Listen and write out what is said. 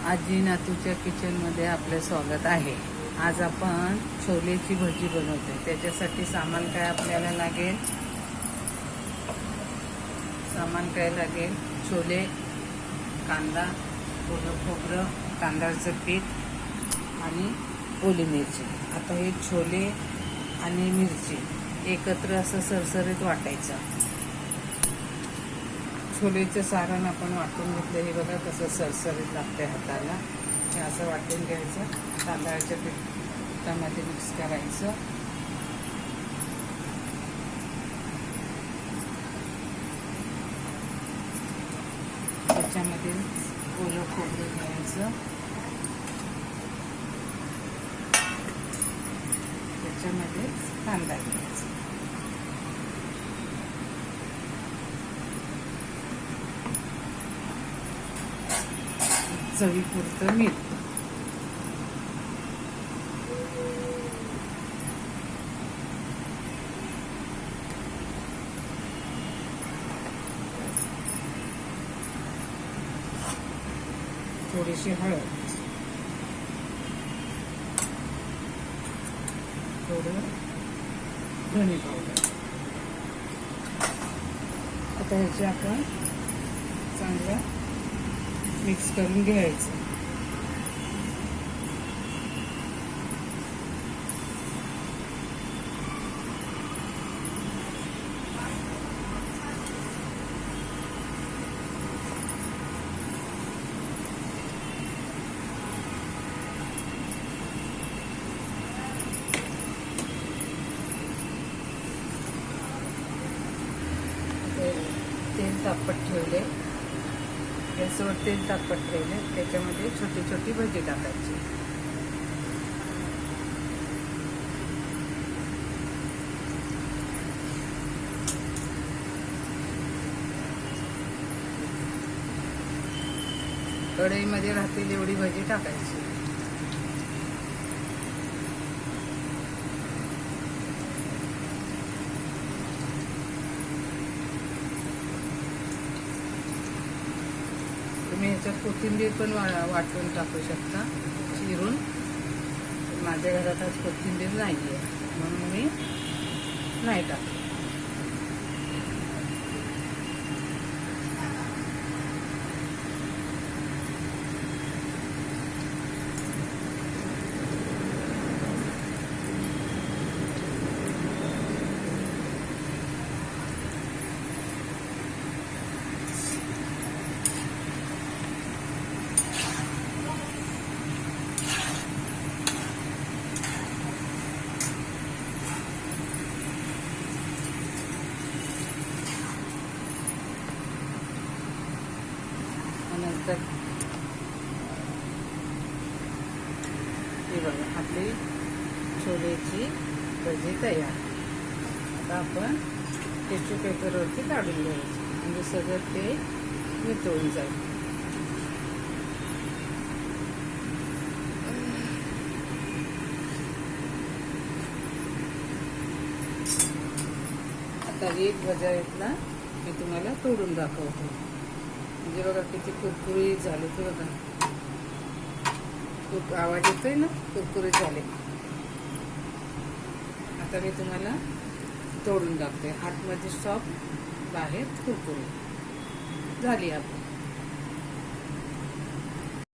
आजी नातूच्या किचनमध्ये आपलं स्वागत आहे। आज आपण छोलेची भजी बनवतोय। त्याच्यासाठी सामान काय आपल्याला लागेल, छोले, कांदा, ओलं खोबरं, तांदळाचं पीठ आणि ओली मिरची। आता हे छोले आणि मिरची एकत्र असं सरसरीत वाटायचं। छोलेचं सारण आपण वाटून घेतलं, हे बघा कसं सरसरीत लागतंय हाताला। हे असं वाटून घ्यायचं, तांदळाच्या पिठामध्ये मिक्स करायचं। त्याच्यामध्ये ओलं खोबरं घ्यायचं, त्याच्यामध्ये कांदा घ्यायचा, चवीपुरतं मीठ, थोडीशी हळद, थोडं धने पावडर। आता ह्याचे आपण चांगलं मिक्स करून घ्यायचं। तेल तापत ठेवले, गॅसवर तेल तापत ठेवले, त्याच्यामध्ये छोटी छोटी भजी टाकायची। कढईमध्ये राहतील एवढी भजी टाकायची। तुम्ही ह्याच्यात कोथिंबीर पण वाटून टाकू शकता, चिरून। माझ्या घरात आज कोथिंबीर नाही आहे म्हणून मी नाही टाकली। नंतर हे बघा, आपली छोलेची भजी तयार। आता आपण टिश्यू पेपरवरती काढून घ्यायची, म्हणजे सगळं ते वितळून जाईल। आता एक भजातला मी तुम्हाला तोडून दाखवतो, म्हणजे बघा किती कुरकुरीत झाले ते बघा, खूप आवाज येतोय ना, कुरकुरीत झाले। आता मी तुम्हाला तोडून दाखवते, आतमध्ये सॉफ्ट, बाहेर कुरकुरीत झाली आपली